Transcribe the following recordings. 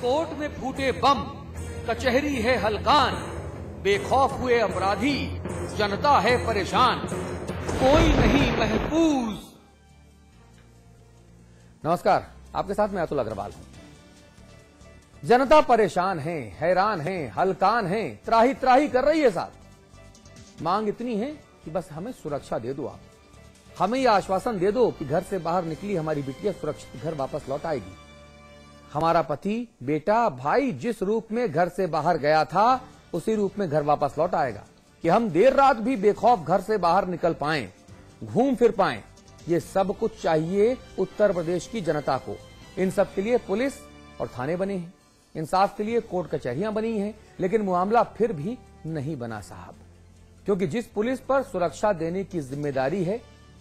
Court में फूटे बम, कचहरी है हलकान, बेखौफ हुए अपराधी, जनता है परेशान, कोई नहीं महफूज। नमस्कार, आपके साथ मैं अतुल अग्रवाल हूं। जनता परेशान है, हैरान है, हलकान है, त्राही त्राही कर रही है। साथ मांग इतनी है कि बस हमें सुरक्षा दे दो। आप हमें यह आश्वासन दे दो कि घर से बाहर निकली हमारी बिटिया सुरक्षित घर वापस लौट आएगी। हमारा पति, बेटा, भाई जिस रूप में घर से बाहर गया था उसी रूप में घर वापस लौट आएगा। कि हम देर रात भी बेखौफ घर से बाहर निकल पाएं, घूम फिर पाएं, ये सब कुछ चाहिए उत्तर प्रदेश की जनता को। इन सब के लिए पुलिस और थाने बने हैं, इंसाफ के लिए कोर्ट कचहरियां बनी हैं, लेकिन मामला फिर भी नहीं बना साहब। क्योंकि जिस पुलिस पर सुरक्षा देने की जिम्मेदारी है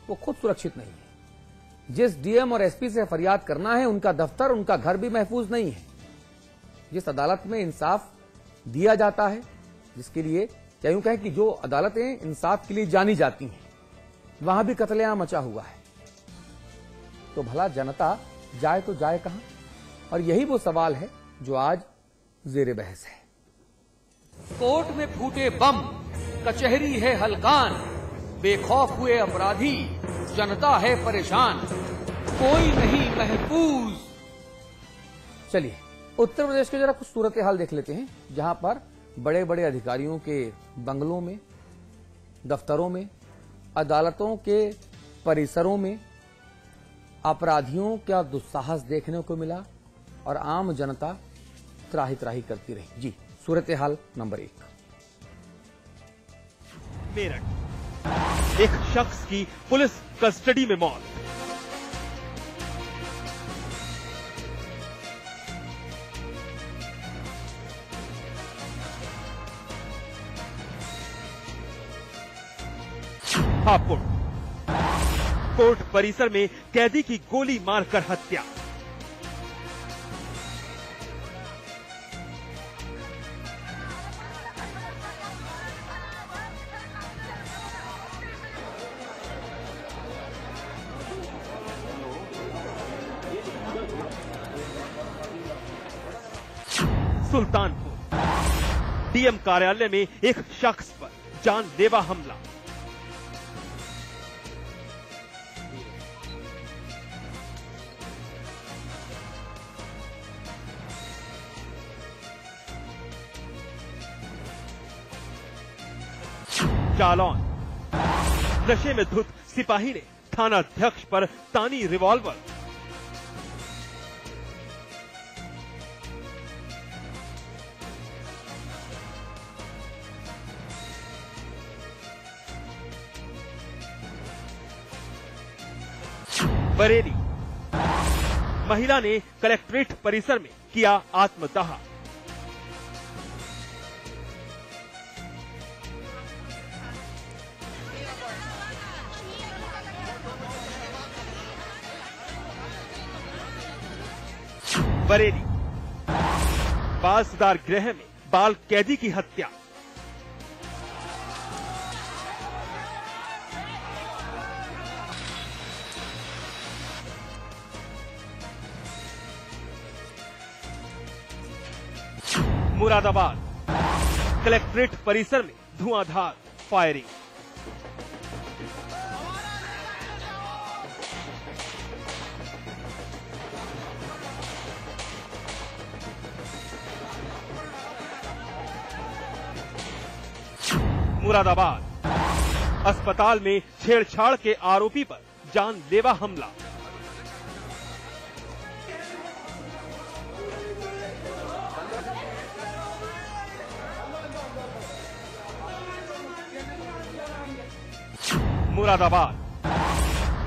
वो खुद सुरक्षित नहीं है। जिस डीएम और एसपी से फरियाद करना है उनका दफ्तर, उनका घर भी महफूज नहीं है। जिस अदालत में इंसाफ दिया जाता है, जिसके लिए क्या यूं कहें कि जो अदालतें इंसाफ के लिए जानी जाती हैं, वहां भी कत्लेआम मचा हुआ है। तो भला जनता जाए तो जाए कहां? और यही वो सवाल है जो आज जेरे बहस है। कोर्ट में फूटे बम, कचहरी है हलकान, बेखौफ हुए अपराधी, जनता है परेशान, कोई नहीं महफूज। चलिए उत्तर प्रदेश के जरा कुछ सूरत हाल देख लेते हैं, जहां पर बड़े बड़े अधिकारियों के बंगलों में, दफ्तरों में, अदालतों के परिसरों में अपराधियों का दुस्साहस देखने को मिला और आम जनता त्राही त्राही करती रही। जी, सूरत हाल नंबर 1। मेरठ, एक शख्स की पुलिस कस्टडी में मौत। हापुड़, कोर्ट परिसर में कैदी की गोली मारकर हत्या। सुल्तानपुर, डीएम कार्यालय में एक शख्स पर जानलेवा हमला। जालौन, नशे में धुत सिपाही ने थाना अध्यक्ष पर तानी रिवॉल्वर। बरेली, महिला ने कलेक्ट्रेट परिसर में किया आत्मदाह। बरेली, बाल सुधार गृह में बाल कैदी की हत्या। मुरादाबाद, कलेक्ट्रेट परिसर में धुआंधार फायरिंग। मुरादाबाद, अस्पताल में छेड़छाड़ के आरोपी पर जानलेवा हमला। मुरादाबाद,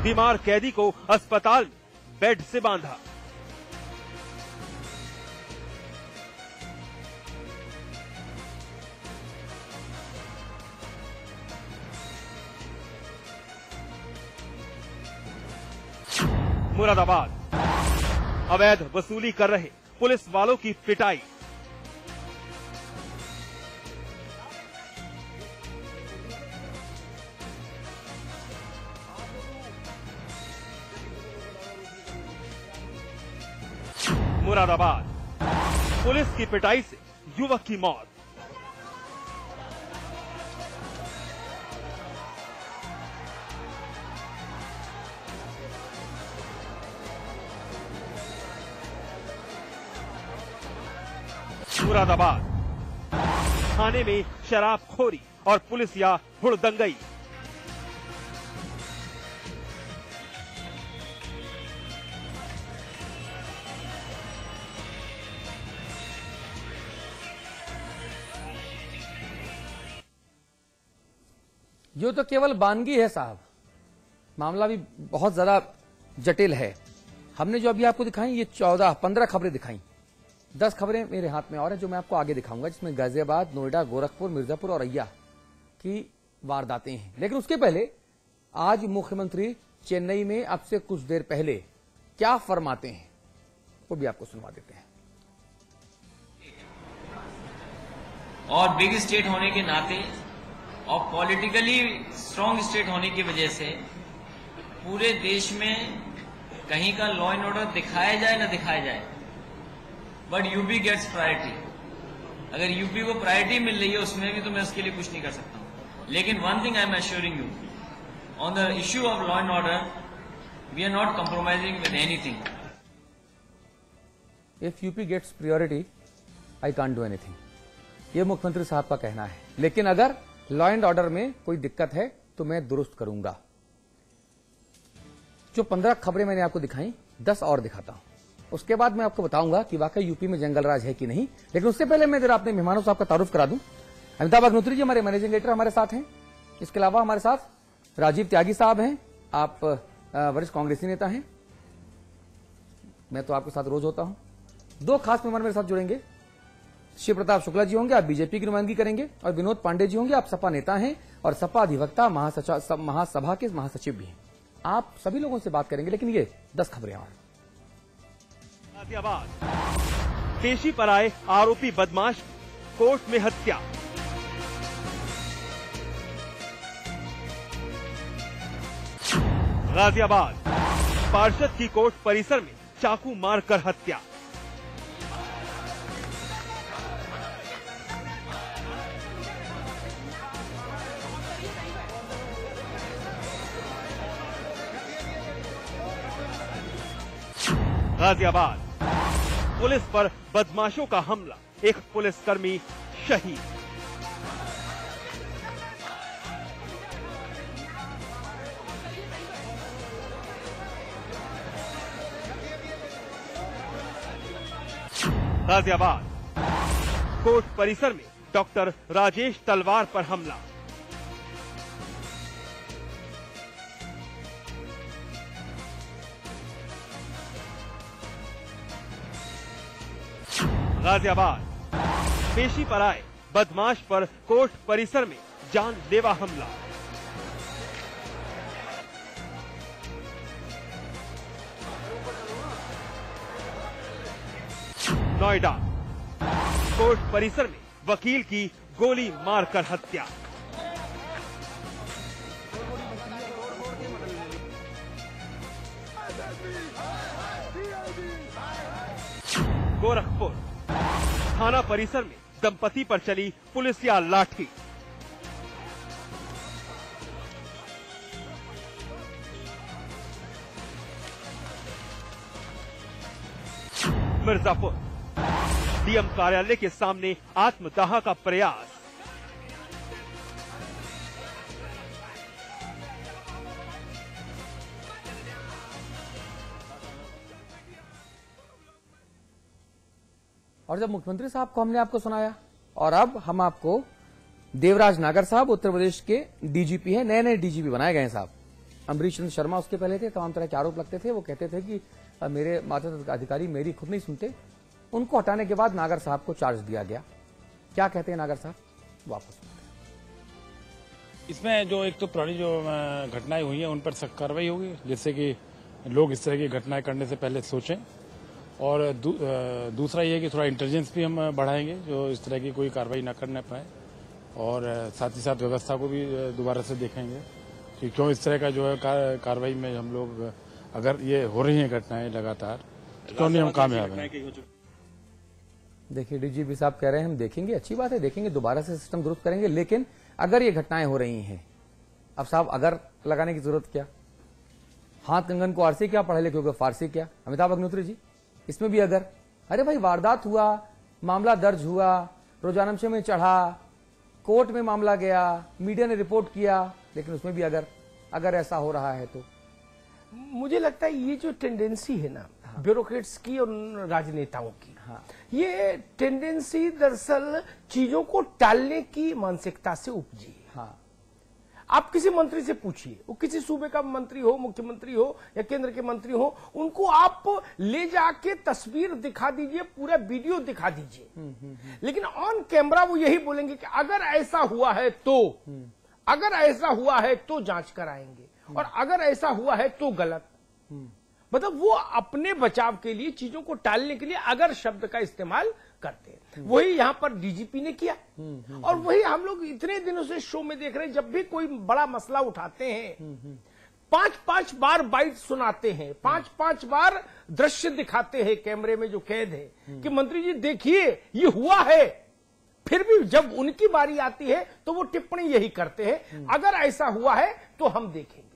बीमार कैदी को अस्पताल में बेड से बांधा। मुरादाबाद, अवैध वसूली कर रहे पुलिस वालों की पिटाई। मुरादाबाद, पुलिस की पिटाई से युवक की मौत। मुरादाबाद थाने में शराबखोरी और पुलिसिया हुड़दंगई। ये तो केवल बानगी है साहब, मामला भी बहुत ज्यादा जटिल है। हमने जो अभी आपको दिखाई ये 14-15 खबरें दिखाई, 10 खबरें मेरे हाथ में और है जो मैं आपको आगे दिखाऊंगा, जिसमें गाजियाबाद, नोएडा, गोरखपुर, मिर्जापुर और अय्या की वारदातें हैं। लेकिन उसके पहले आज मुख्यमंत्री चेन्नई में अब से कुछ देर पहले क्या फरमाते हैं वो भी आपको सुनवा देते हैं। और बिग स्टेट होने के नाते और पॉलिटिकली स्ट्रांग स्टेट होने की वजह से पूरे देश में कहीं का लॉ एंड ऑर्डर दिखाया जाए ना दिखाया जाए, बट यूपी गेट्स प्रायोरिटी। अगर यूपी को प्रायोरिटी मिल रही है उसमें भी तो मैं उसके लिए कुछ नहीं कर सकता हूं। लेकिन one thing I am assuring you, on the issue of law and order we are not compromising with anything. If UP gets priority I can't do anything, ये मुख्यमंत्री साहब का कहना है। लेकिन अगर लॉ एंड ऑर्डर में कोई दिक्कत है तो मैं दुरुस्त करूंगा। जो 15 खबरें मैंने आपको दिखाई, 10 और दिखाता हूं, उसके बाद मैं आपको बताऊंगा कि वाकई यूपी में जंगल राज है कि नहीं। लेकिन उससे पहले मैं जरा अपने मेहमानों साहब का तारुफ करा दूं। अमिताभ अग्निहोत्री जी हमारे मैनेजिंग एडिटर हमारे साथ हैं। इसके अलावा हमारे साथ राजीव त्यागी साहब हैं, आप वरिष्ठ कांग्रेसी नेता हैं, मैं तो आपके साथ रोज होता हूं। 2 खास मेहमान मेरे साथ जुड़ेंगे, शिव प्रताप शुक्ला जी होंगे, आप बीजेपी की नुमाइंदगी करेंगे, और विनोद पांडे जी होंगे, आप सपा नेता हैं और सपा अधिवक्ता महासभा के महासचिव भी हैं। आप सभी लोगों से बात करेंगे, लेकिन ये 10 खबरें और। गाजियाबाद पेशी पर आए आरोपी बदमाश कोर्ट में हत्या। गाजियाबाद पार्षद की कोर्ट परिसर में चाकू मारकर हत्या। गाजियाबाद पुलिस पर बदमाशों का हमला, एक पुलिसकर्मी शहीद। गाजियाबाद कोर्ट परिसर में डॉक्टर राजेश तलवार पर हमला। गाजियाबाद पेशी पर आए बदमाश पर कोर्ट परिसर में जानलेवा हमला। नोएडा कोर्ट परिसर में वकील की गोली मारकर हत्या। गोरखपुर थाना परिसर में दंपति पर चली पुलिसिया लाठी। मिर्जापुर डीएम कार्यालय के सामने आत्मदाह का प्रयास। और जब मुख्यमंत्री साहब को हमने आपको सुनाया, और अब हम आपको देवराज नागर साहब उत्तर प्रदेश के डीजीपी हैं, नए डीजीपी बनाए गए हैं साहब। अमरीश चंद्र शर्मा उसके पहले थे, तमाम तरह के आरोप लगते थे। वो कहते थे कि मेरे मातहत अधिकारी मेरी खुद नहीं सुनते। उनको हटाने के बाद नागर साहब को चार्ज दिया गया। क्या कहते हैं नागर साहब, वापस इसमें जो एक तो पुरानी जो घटनाएं हुई हैं उन पर सख्त कार्रवाई होगी, जिससे कि लोग इस तरह की घटनाएं करने से पहले सोचें। और दूसरा ये है कि थोड़ा इंटेलिजेंस भी हम बढ़ाएंगे, जो इस तरह की कोई कार्रवाई न करने पाए। और साथ ही साथ व्यवस्था को भी दोबारा से देखेंगे कि क्यों इस तरह का जो है कार्रवाई में हम लोग, अगर ये हो रही हैं घटनाएं लगातार, तो क्यों नहीं हम कामयाब हैं। देखिए डीजीपी साहब कह रहे हैं हम देखेंगे, अच्छी बात है, देखेंगे, दोबारा से सिस्टम दुरुस्त करेंगे, लेकिन अगर ये घटनाएं हो रही हैं, अब साहब अगर लगाने की जरूरत क्या, हाथ कंगन को आरसी क्या, पढ़े लिखे को फारसी क्या, अमिताभ अग्निहोत्री जी, इसमें भी अगर, अरे भाई वारदात हुआ, मामला दर्ज हुआ, रोजानमशे में चढ़ा, कोर्ट में मामला गया, मीडिया ने रिपोर्ट किया, लेकिन उसमें भी अगर ऐसा हो रहा है तो मुझे लगता है ये जो टेंडेंसी है ना ब्यूरोक्रेट्स की और राजनेताओं की, ये टेंडेंसी दरअसल चीजों को टालने की मानसिकता से उपजी है। हाँ, आप किसी मंत्री से पूछिए, वो किसी सूबे का मंत्री हो, मुख्यमंत्री हो या केंद्र के मंत्री हो, उनको आप ले जाके तस्वीर दिखा दीजिए, पूरा वीडियो दिखा दीजिए, लेकिन ऑन कैमरा वो यही बोलेंगे कि अगर ऐसा हुआ है तो, अगर ऐसा हुआ है तो जांच कराएंगे, और अगर ऐसा हुआ है तो गलत। मतलब वो अपने बचाव के लिए, चीजों को टालने के लिए अगर शब्द का इस्तेमाल करते हैं। वही यहां पर डीजीपी ने किया, और वही हम लोग इतने दिनों से शो में देख रहे हैं, जब भी कोई बड़ा मसला उठाते हैं 5-5 बार बाइट सुनाते हैं, 5-5 बार दृश्य दिखाते हैं कैमरे में जो कैद है कि मंत्री जी देखिए ये हुआ है, फिर भी जब उनकी बारी आती है तो वो टिप्पणी यही करते हैं, अगर ऐसा हुआ है तो हम देखेंगे।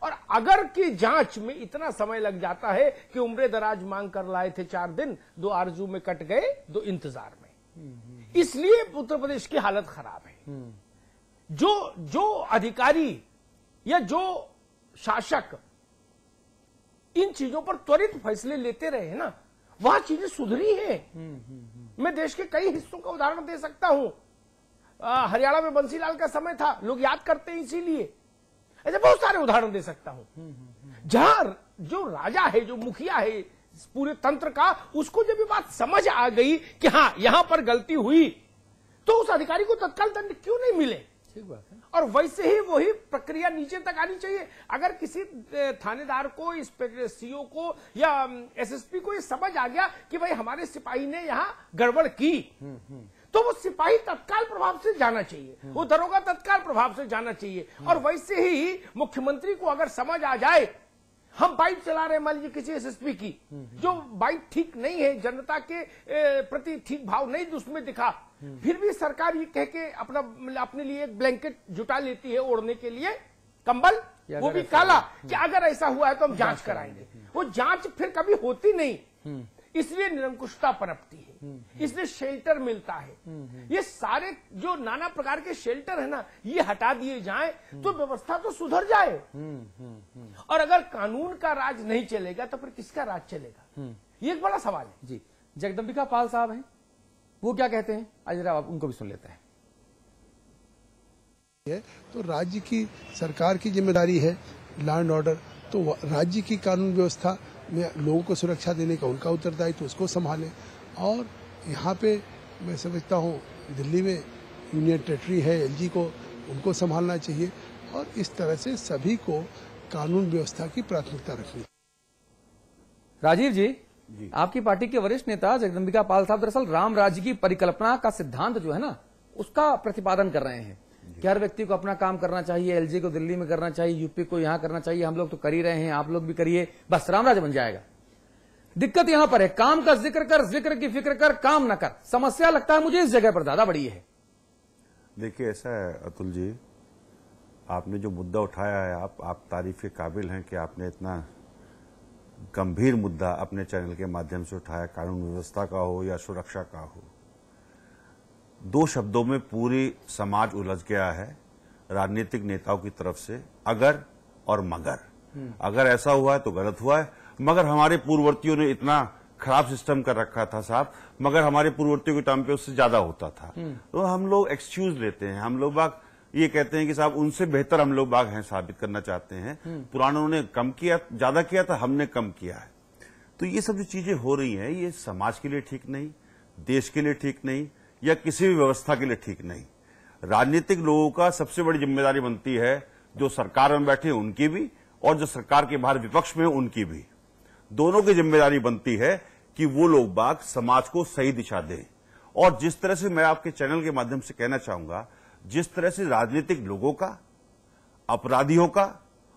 और अगर की जांच में इतना समय लग जाता है कि उम्र दराज मांग कर लाए थे 4 दिन, 2 आरजू में कट गए, 2 इंतजार में। इसलिए उत्तर प्रदेश की हालत खराब है। जो अधिकारी या जो शासक इन चीजों पर त्वरित फैसले लेते रहे ना, वहां चीजें सुधरी हैं। मैं देश के कई हिस्सों का उदाहरण दे सकता हूं। हरियाणा में बंसीलाल का समय था, लोग याद करते हैं इसीलिए। ऐसे बहुत सारे उदाहरण दे सकता हूं जहां जो राजा है, जो मुखिया है पूरे तंत्र का, उसको जब ये बात समझ आ गई कि हाँ यहां पर गलती हुई, तो उस अधिकारी को तत्काल दंड क्यों नहीं मिले। ठीक बात है। और वैसे ही वही प्रक्रिया नीचे तक आनी चाहिए। अगर किसी थानेदार को, सीओ को या एसएसपी को ये समझ आ गया कि भाई हमारे सिपाही ने यहां गड़बड़ की, तो वो सिपाही तत्काल प्रभाव से जाना चाहिए, वो दरोगा तत्काल प्रभाव से जाना चाहिए। और वैसे ही मुख्यमंत्री को अगर समझ आ जाए, हम बाइक चला रहे हैं मान लीजिए किसी एसएसपी की, जो बाइक ठीक नहीं है, जनता के प्रति ठीक भाव नहीं उसमें दिखा, फिर भी सरकार ये कह के अपने लिए एक ब्लैंकेट जुटा लेती है ओढ़ने के लिए, कंबल, वो भी काला, कि अगर ऐसा हुआ है तो हम जांच कराएंगे। वो जांच फिर कभी होती नहीं, इसलिए निरंकुशता पनपती है, इसलिए शेल्टर मिलता है। ये सारे जो नाना प्रकार के शेल्टर है ना, ये हटा दिए जाएं तो व्यवस्था तो सुधर जाए। और अगर कानून का राज नहीं चलेगा तो फिर किसका राज चलेगा, ये एक बड़ा सवाल है। जी, जगदम्बिका पाल साहब हैं, वो क्या कहते हैं, आज जरा उनको भी सुन लेते हैं। तो राज्य की सरकार की जिम्मेदारी है लॉ एंड ऑर्डर, तो राज्य की कानून व्यवस्था में लोगों को सुरक्षा देने का उनका उत्तरदायित्व, तो उसको संभालें। और यहाँ पे मैं समझता हूँ दिल्ली में यूनियन टेरिटरी है, एलजी को उनको संभालना चाहिए, और इस तरह से सभी को कानून व्यवस्था की प्राथमिकता रखनी। राजीव जी, आपकी पार्टी के वरिष्ठ नेता जगदम्बिका पाल साहब दरअसल राम राज्य की परिकल्पना का सिद्धांत जो है ना, उसका प्रतिपादन कर रहे हैं कि हर व्यक्ति को अपना काम करना चाहिए, एलजी को दिल्ली में करना चाहिए, यूपी को यहां करना चाहिए, हम लोग तो कर ही रहे हैं, आप लोग भी करिए, बस राम राज्य बन जाएगा। दिक्कत यहां पर है, काम का जिक्र कर, जिक्र की फिक्र कर, काम न कर। समस्या लगता है मुझे इस जगह पर ज्यादा बड़ी है। देखिए ऐसा है अतुल जी, आपने जो मुद्दा उठाया है, आप तारीफ के काबिल हैं कि आपने इतना गंभीर मुद्दा अपने चैनल के माध्यम से उठाया, कानून व्यवस्था का हो या सुरक्षा का हो। 2 शब्दों में पूरी समाज उलझ गया है राजनीतिक नेताओं की तरफ से, अगर और मगर। अगर ऐसा हुआ है तो गलत हुआ है, मगर हमारे पूर्ववर्तियों ने इतना खराब सिस्टम कर रखा था साहब, मगर हमारे पूर्ववर्तियों के टाइम पे उससे ज्यादा होता था। तो हम लोग एक्सक्यूज लेते हैं, हम लोग बाग ये कहते हैं कि साहब उनसे बेहतर हम लोग बाग हैं, साबित करना चाहते हैं। पुरानों ने कम किया, ज्यादा किया था, हमने कम किया है। तो ये सब जो चीजें हो रही हैं, ये समाज के लिए ठीक नहीं, देश के लिए ठीक नहीं, या किसी भी व्यवस्था के लिए ठीक नहीं। राजनीतिक लोगों का सबसे बड़ी जिम्मेदारी बनती है, जो सरकार में बैठे उनकी भी और जो सरकार के बाहर विपक्ष में उनकी भी, दोनों की जिम्मेदारी बनती है कि वो लोग बाग समाज को सही दिशा दें। और जिस तरह से मैं आपके चैनल के माध्यम से कहना चाहूंगा, जिस तरह से राजनीतिक लोगों का, अपराधियों का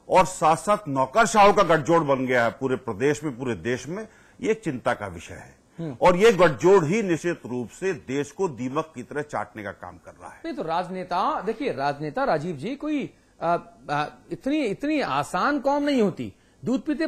और साथ साथ नौकरशाहों का गठजोड़ बन गया है पूरे प्रदेश में, पूरे देश में, ये एक चिंता का विषय है। और ये गठजोड़ ही निश्चित रूप से देश को दीमक की तरह चाटने का काम कर रहा है। नहीं तो राजनेता, देखिए राजनेता राजीव जी कोई इतनी आसान कौम नहीं होती। दूध पीते